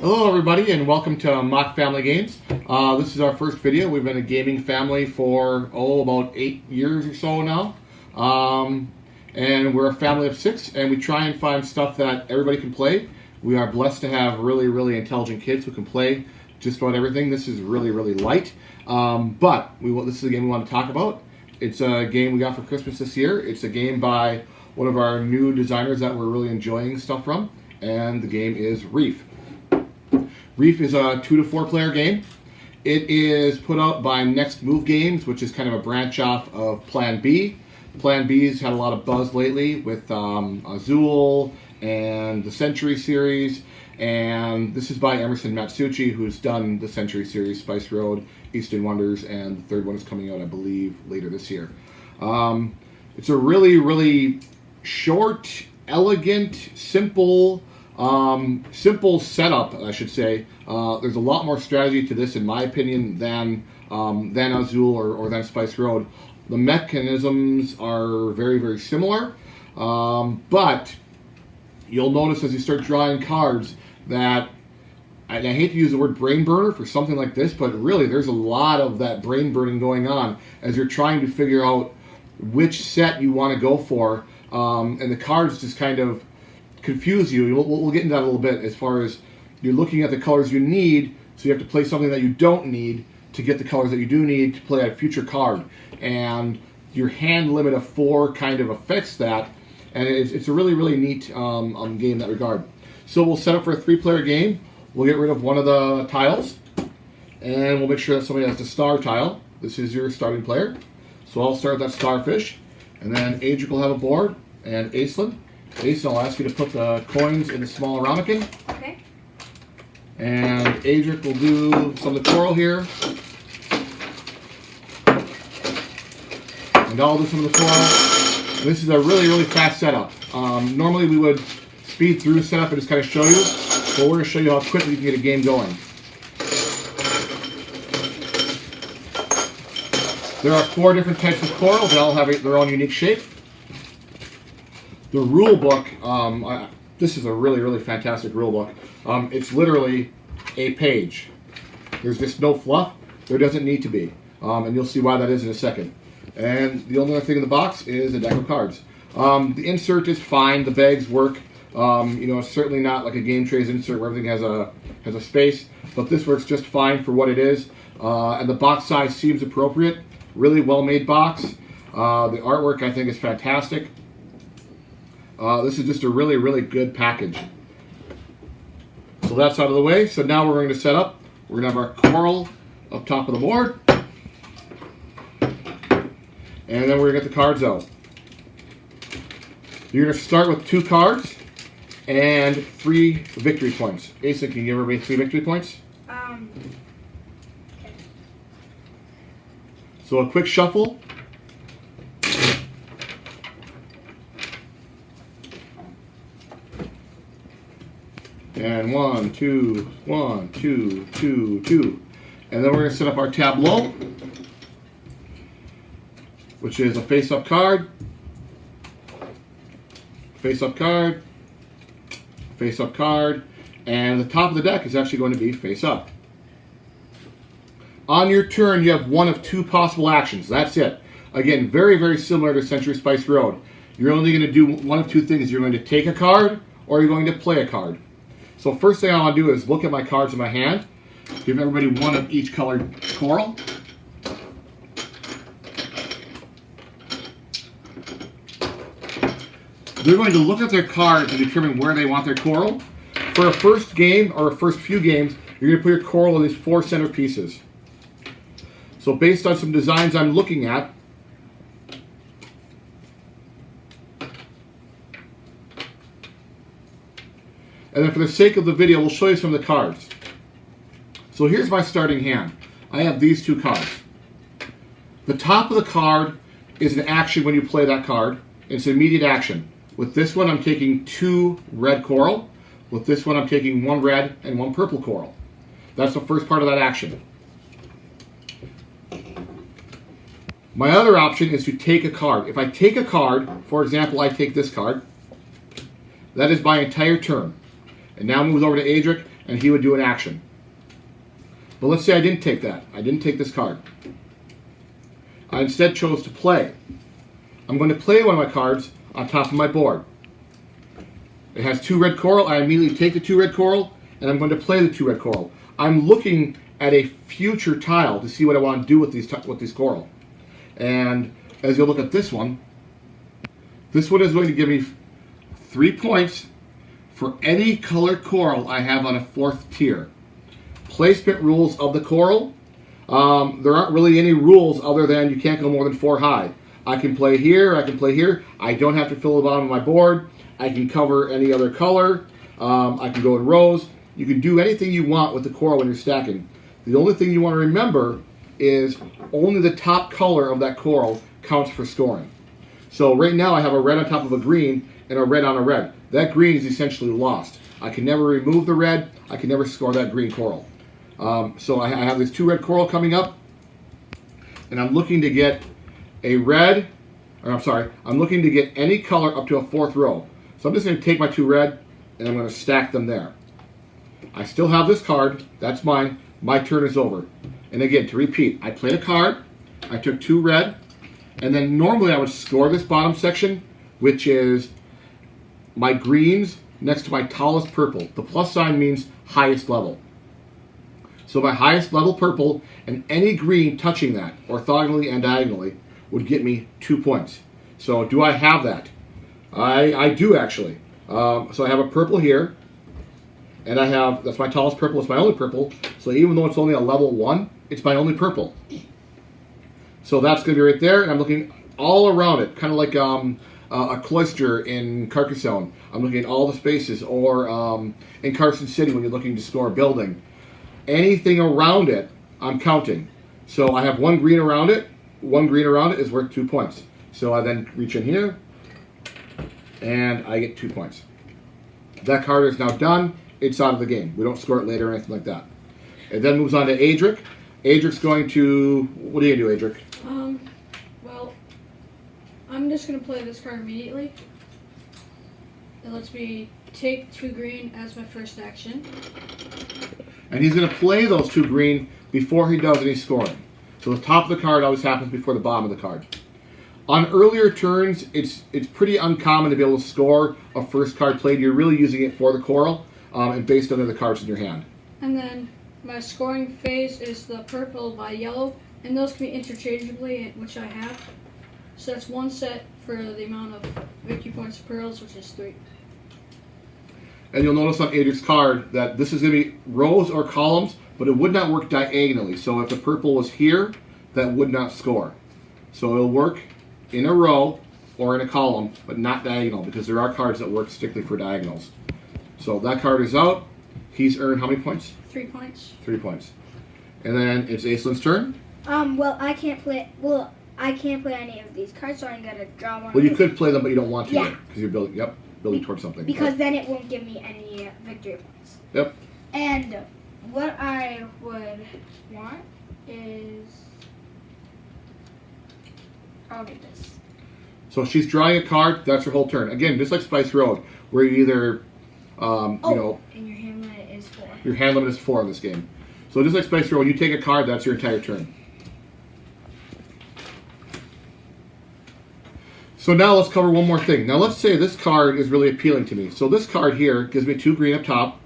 Hello everybody and welcome to Mock Family Games. This is our first video. We've been a gaming family for, about 8 years or so now. And we're a family of 6 and we try and find stuff that everybody can play. We are blessed to have really intelligent kids who can play just about everything. This is really light. But this is a game we want to talk about. It's a game we got for Christmas this year. It's a game by one of our new designers that we're really enjoying stuff from. And the game is Reef. Reef is a 2 to 4 player game. It is put out by Next Move Games, which is kind of a branch off of Plan B. Plan B's had a lot of buzz lately with Azul and the Century series. And this is by Emerson Matsuuchi, who's done the Century series, Spice Road, Eastern Wonders, and the third one is coming out, I believe, later this year. It's a really short, elegant, simple setup, I should say. There's a lot more strategy to this, in my opinion, than Azul or than Spice Road. The mechanisms are very similar, but you'll notice as you start drawing cards that, and I hate to use the word brain burner for something like this, but really there's a lot of that brain burning going on as you're trying to figure out which set you want to go for, and the cards just kind of confuse you. We'll get into that a little bit as far as you're looking at the colors you need, so you have to play something that you don't need to get the colors that you do need to play a future card. And your hand limit of 4 kind of affects that, and it's a really neat game in that regard. So we'll set up for a 3-player game. We'll get rid of one of the tiles, and we'll make sure that somebody has the star tile. This is your starting player. So I'll start with that starfish, and then Adric will have a board, and Aislinn. Aislinn, I'll ask you to put the coins in the small ramekin. Okay. And Adric will do some of the coral here. And I'll do some of the coral. And this is a really fast setup. Normally we would speed through the setup and just kind of show you, but we're going to show you how quickly you can get a game going. There are 4 different types of coral. They all have their own unique shape. The rule book, this is a really fantastic rule book. It's literally a page. There's just no fluff. There doesn't need to be. And you'll see why that is in a second. And the only other thing in the box is a deck of cards. The insert is fine. The bags work. It's certainly not like a game trays insert where everything has a space. But this works just fine for what it is. And the box size seems appropriate. Really well-made box. The artwork, I think, is fantastic. This is just a really good package. So that's out of the way. So now we're going to set up. We're going to have our coral up top of the board. And then we're going to get the cards out. You're going to start with 2 cards and 3 victory points. Aislinn, can you give everybody 3 victory points? Okay. So a quick shuffle. And 1, 2, 1, 2, 2, 2. And then we're going to set up our tableau, which is a face-up card, face-up card, face-up card, and the top of the deck is actually going to be face-up. On your turn, you have one of 2 possible actions. That's it. Again, very similar to Century Spice Road. You're only going to do one of 2 things. You're going to take a card, or you're going to play a card. So first thing I want to do is look at my cards in my hand. Give everybody one of each colored coral. They're going to look at their cards and determine where they want their coral. For a first game, or a first few games, you're going to put your coral in these 4 center pieces. So based on some designs I'm looking at, and then for the sake of the video, we'll show you some of the cards. So here's my starting hand. I have these 2 cards. The top of the card is an action when you play that card. It's an immediate action. With this one, I'm taking 2 red coral. With this one, I'm taking 1 red and 1 purple coral. That's the first part of that action. My other option is to take a card. If I take a card, for example, I take this card, that is my entire turn. And now moves over to Adric, and he would do an action. But let's say I didn't take that. I didn't take this card. I instead chose to play. I'm going to play one of my cards on top of my board. It has 2 red coral. I immediately take the 2 red coral, and I'm going to play the 2 red coral. I'm looking at a future tile to see what I want to do with these coral. And as you'll look at this one is going to give me 3 points for any colored coral I have on a 4th tier. Placement rules of the coral. There aren't really any rules other than you can't go more than 4 high. I can play here, I can play here. I don't have to fill the bottom of my board. I can cover any other color. I can go in rows. You can do anything you want with the coral when you're stacking. The only thing you want to remember is only the top color of that coral counts for scoring. So right now I have a red on top of a green and a red on a red. That green is essentially lost. I can never remove the red. I can never score that green coral. So I have these 2 red coral coming up, and I'm looking to get a red, I'm looking to get any color up to a 4th row. So I'm just going to take my 2 red, and I'm going to stack them there. I still have this card. That's mine. My turn is over. And again, to repeat, I played a card, I took 2 red, and then normally I would score this bottom section, which is my greens next to my tallest purple. The plus sign means highest level. So my highest level purple and any green touching that, orthogonally and diagonally, would get me 2 points. So do I have that? I do actually. So I have a purple here, and that's my tallest purple, it's my only purple. So even though it's only a level 1, it's my only purple. So that's going to be right there, and I'm looking all around it, kind of like a cloister in Carcassonne. I'm looking at all the spaces, or in Carson City when you're looking to score a building. Anything around it, I'm counting. So I have 1 green around it. 1 green around it is worth 2 points. So I then reach in here, and I get 2 points. That card is now done. It's out of the game. We don't score it later or anything like that. It then moves on to Adric. Adric's going to... What are you going to do, Adric? Well, I'm just going to play this card immediately. It lets me take 2 green as my first action. And he's going to play those 2 green before he does any scoring. So the top of the card always happens before the bottom of the card. On earlier turns, it's pretty uncommon to be able to score a first card played. You're really using it for the coral and based on the other cards in your hand. And then my scoring phase is the purple by yellow, and those can be interchangeably, which I have. So that's 1 set for the amount of victory points of pearls, which is 3. And you'll notice on Adric's card that this is going to be rows or columns, but it would not work diagonally. So if the purple was here, that would not score. So it'll work in a row or in a column, but not diagonal, because there are cards that work strictly for diagonals. So that card is out. He's earned how many points? 3 points. 3 points. And then it's Aislin's turn. Well, I can't play any of these cards, so I'm gonna draw one. Well, you could play them, but you don't want to, Yeah. because you're building towards something. Because then it won't give me any victory points. Yep. And what I would want is, I'll get this. So she's drawing a card. That's her whole turn. Again, just like Spice Road, where you either, And your hand limit is 4. your hand limit is 4 in this game. So just like Spice Road, when you take a card, that's your entire turn. So now let's cover one more thing. Now let's say this card is really appealing to me. So this card here gives me 2 green up top,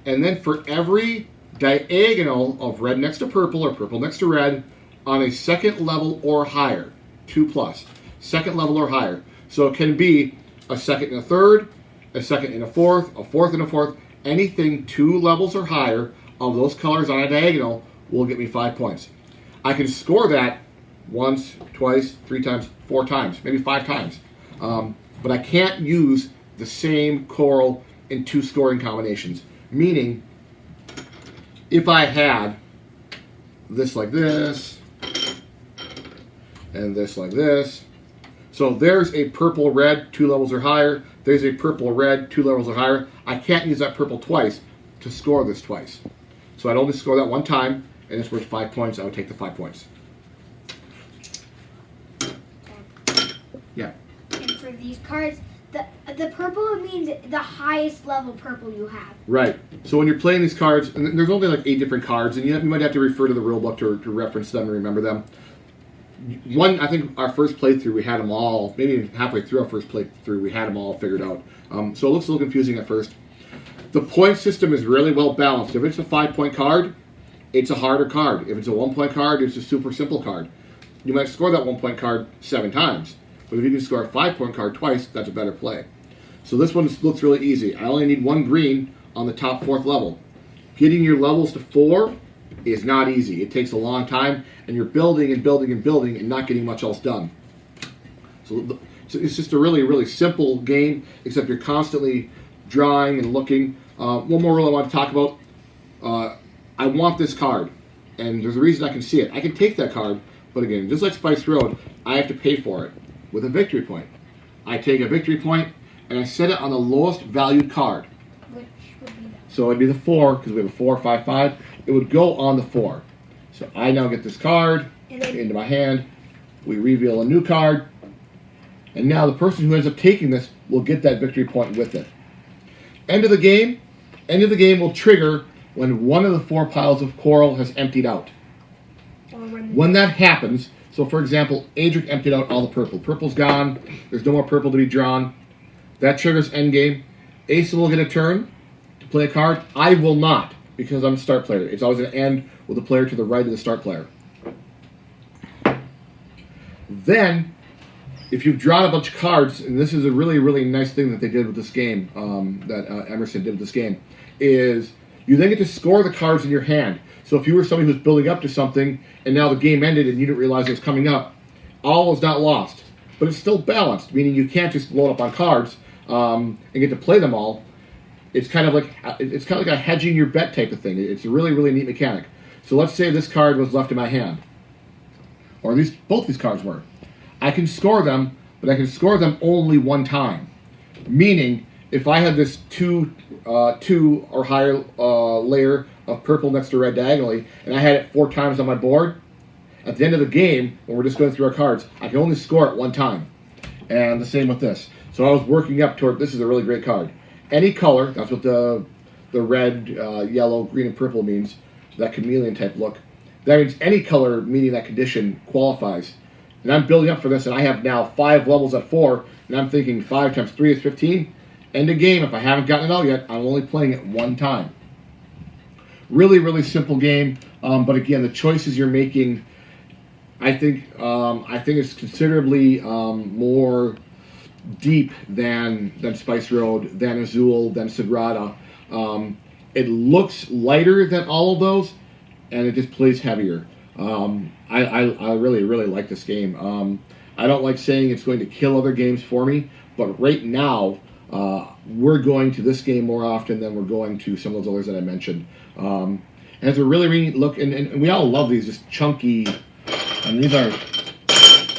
and then for every diagonal of red next to purple or purple next to red on a 2nd level or higher, 2+, 2nd level or higher. So it can be a 2nd and a 3rd, a 2nd and a 4th, a 4th and a 4th. Anything 2 levels or higher of those colors on a diagonal will get me 5 points. I can score that once, twice, 3 times, 4 times, maybe 5 times. But I can't use the same coral in 2 scoring combinations. Meaning, if I had this like this, and this like this, so there's a purple red 2 levels or higher, there's a purple red 2 levels or higher, I can't use that purple twice to score this twice. So I'd only score that 1 time, and it's worth 5 points. I would take the 5 points. Yeah. And for these cards, The purple means the highest level purple you have. Right. So when you're playing these cards, and there's only like 8 different cards, and you might have to refer to the rule book to reference them and remember them. I think our first playthrough, we had them all, maybe halfway through our first playthrough, we had them all figured out. So it looks a little confusing at first. The point system is really well balanced. If it's a 5-point card, it's a harder card. If it's a 1-point card, it's a super simple card. You might score that 1-point card 7 times, but if you can score a 5-point card twice, that's a better play. So this one looks really easy. I only need 1 green on the top 4th level. Getting your levels to 4 is not easy. It takes a long time, and you're building and building and building and not getting much else done. So it's just a really, really simple game, except you're constantly drawing and looking. One more rule I want to talk about. I want this card, and there's a reason I can see it. I can take that card, but again, just like Spice Road, I have to pay for it with a victory point. I take a victory point, and I set it on the lowest valued card. Which would be that? So it'd be the 4, because we have a 4, 5, 5. It would go on the 4. So I now get this card into my hand. We reveal a new card. And now the person who ends up taking this will get that victory point with it. End of the game. End of the game will trigger when one of the 4 piles of coral has emptied out. When that happens, so for example, Adric emptied out all the purple. Purple's gone. There's no more purple to be drawn. That triggers endgame. Asa will get a turn to play a card. I will not, because I'm the start player. It's always going to end with the player to the right of the start player. Then, if you've drawn a bunch of cards, and this is a really, really nice thing that they did with this game, that Emerson did with this game, is you then get to score the cards in your hand. So if you were somebody who's building up to something, and now the game ended and you didn't realize it was coming up, all is not lost. But it's still balanced, meaning you can't just load up on cards and get to play them all. It's kind of like a hedging your bet type of thing. It's a really, really neat mechanic. So let's say this card was left in my hand, or at least both these cards were. I can score them, but I can score them only 1 time. Meaning, if I had this 2 or higher layer of purple next to red diagonally, and I had it 4 times on my board, at the end of the game, when we're just going through our cards, I can only score it 1 time. And the same with this. So I was working up toward, this is a really great card. Any color, that's what the red, yellow, green, and purple means, that chameleon type look. That means any color meeting that condition qualifies. And I'm building up for this, and I have now 5 levels at 4, and I'm thinking 5 times 3 is 15. End of game. If I haven't gotten it all yet, I'm only playing it 1 time. Really, really simple game, but again, the choices you're making, I think it's considerably more deep than Spice Road, than Azul, than Sagrada. It looks lighter than all of those, and it just plays heavier. I really, really like this game. I don't like saying it's going to kill other games for me, but right now, we're going to this game more often than we're going to some of those others that I mentioned. It has a really, really neat look, and we all love these just chunky, and these are,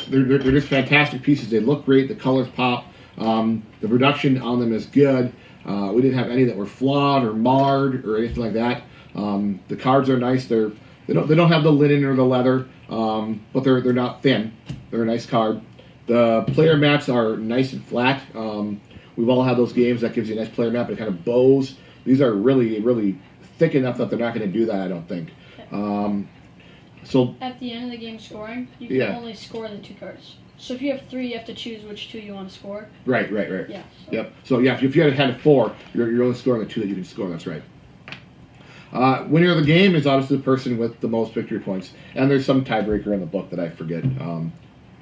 they're just fantastic pieces. They look great, the colors pop, the production on them is good. We didn't have any that were flawed or marred or anything like that. The cards are nice. They don't have the linen or the leather, but they're not thin. They're a nice card. The player mats are nice and flat. We've all had those games that gives you a nice player mat, but it kind of bows. These are really, really thick enough that they're not going to do that, I don't think. So at the end of the game scoring, you can only score the 2 cards. So if you have 3, you have to choose which 2 you want to score. Right. Yeah. So. Yep. So yeah, if you had a 4, you're only scoring the 2 that you can score. That's right. Winner of the game is obviously the person with the most victory points, and there's some tiebreaker in the book that I forget.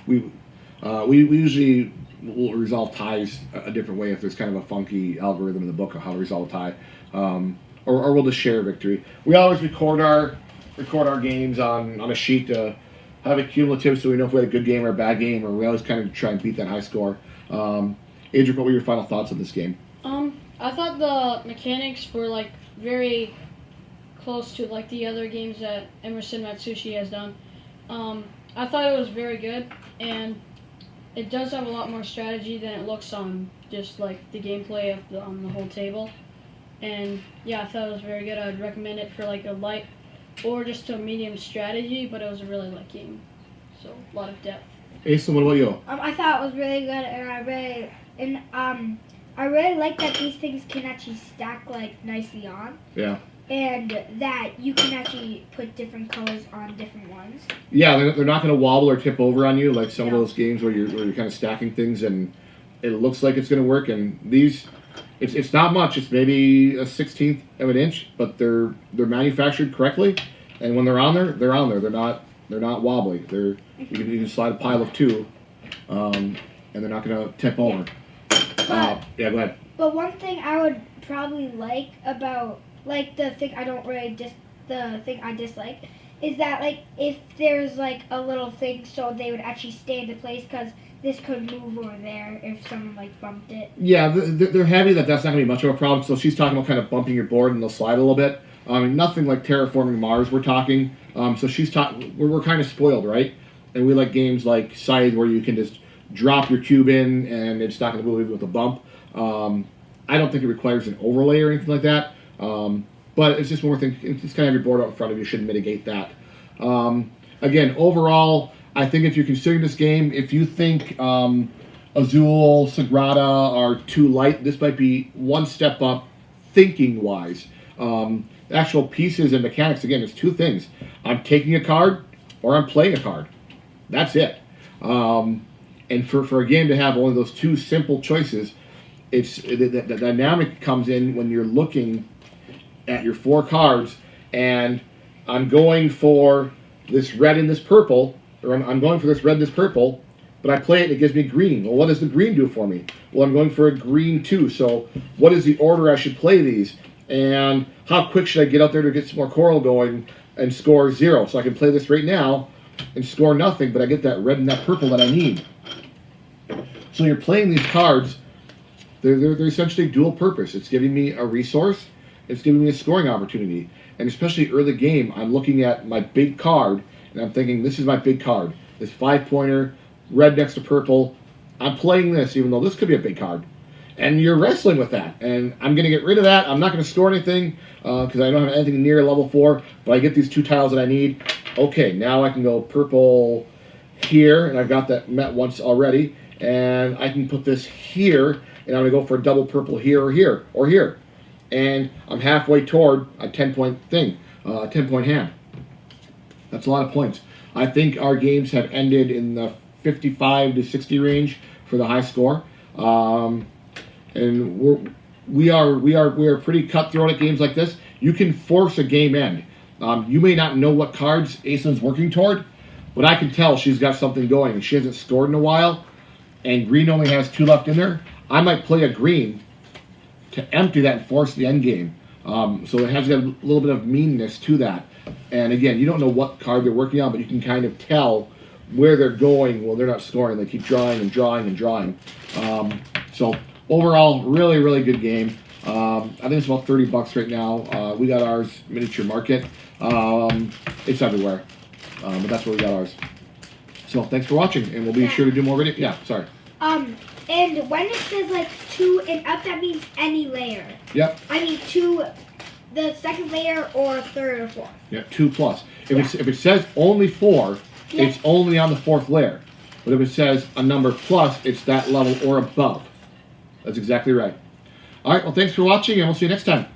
We usually will resolve ties a different way if there's kind of a funky algorithm in the book of how to resolve a tie, or we'll just share victory. We always record our games on a sheet to have it cumulative, so we know if we had a good game or a bad game, or we always kind of try and beat that high score. Adric, what were your final thoughts on this game? I thought the mechanics were like very close to like the other games that Emerson Matsushi has done. I thought it was very good, and it does have a lot more strategy than it looks on just like the gameplay of on the whole table. And yeah, I thought it was very good. I would recommend it for like a light or just a medium strategy, but it was a really light game. So a lot of depth. Asa, what about you? I thought it was really good, and I really And I really like that these things can actually stack like nicely on. Yeah. And that you can actually put different colors on different ones. Yeah, they're not going to wobble or tip over on you like some of No. those games where you're kind of stacking things and it looks like it's going to work. And these, it's not much. It's maybe a 1/16 of an inch, but they're manufactured correctly. And when they're on there, they're on there. They're not wobbly. You can slide a pile of 2, and they're not going to tip over. Yeah, go ahead. But one thing I would probably like about the thing I dislike is that if there's a little thing so they would actually stay into place, because this could move over there if someone bumped it. Yeah, they're heavy. That's not going to be much of a problem. So she's talking about kind of bumping your board and they'll slide a little bit. Nothing like terraforming Mars. We're talking. So she's talking. We're kind of spoiled, right? And we like games like Scythe where you can just drop your cube in and it's not going to move even with a bump. I don't think it requires an overlay or anything like that. But it's just one more thing. It's kind of your board out in front of you should mitigate that. Again, overall, I think if you're considering this game, if you think Azul, Sagrada are too light, this might be one step up thinking-wise. Actual pieces and mechanics, again, there's 2 things. I'm taking a card or I'm playing a card. That's it. And for a game to have only those 2 simple choices, the dynamic comes in when you're looking at your 4 cards, and I'm going for this red and this purple, or I'm going for this red and this purple, but I play it and it gives me green. Well, what does the green do for me? Well, I'm going for a green too, so what is the order I should play these? And how quick should I get out there to get some more coral going and score 0? So I can play this right now and score nothing, but I get that red and that purple that I need. So you're playing these cards, they're essentially dual purpose. It's giving me a resource, it's giving me a scoring opportunity. And especially early game, I'm looking at my big card, and I'm thinking, this is my big card. This 5-pointer, red next to purple. I'm playing this, even though this could be a big card. And you're wrestling with that. And I'm going to get rit of that. I'm not going to score anything, because I don't have anything near level 4, but I get these 2 tiles that I need. Okay, now I can go purple here, and I've got that met once already. And I can put this here, and I'm going to go for a double purple here or here or here. And I'm halfway toward a 10-point thing, a 10-point hand. That's a lot of points. I think our games have ended in the 55 to 60 range for the high score, and we are pretty cutthroat at games like this. You can force a game end. You may not know what cards Aislinn's working toward, but I can tell she's got something going, and she hasn't scored in a while. And green only has 2 left in there. I might play a green to empty that and force the end game. So it has got a little bit of meanness to that. And again, you don't know what card they're working on, but you can kind of tell where they're going. Well, they're not scoring. They keep drawing and drawing and drawing. So overall, really, really good game. I think it's about $30 right now. We got ours miniature market. It's everywhere, but that's where we got ours. So thanks for watching, and we'll be sure to do more videos. Yeah, sorry. And when it says 2 and up, that means any layer. Yep. I mean 2, the second layer or 3rd or 4th. Yeah, 2+. If it says only 4, it's only on the 4th layer. But if it says a number plus, it's that level or above. That's exactly right. All right, well, thanks for watching, and we'll see you next time.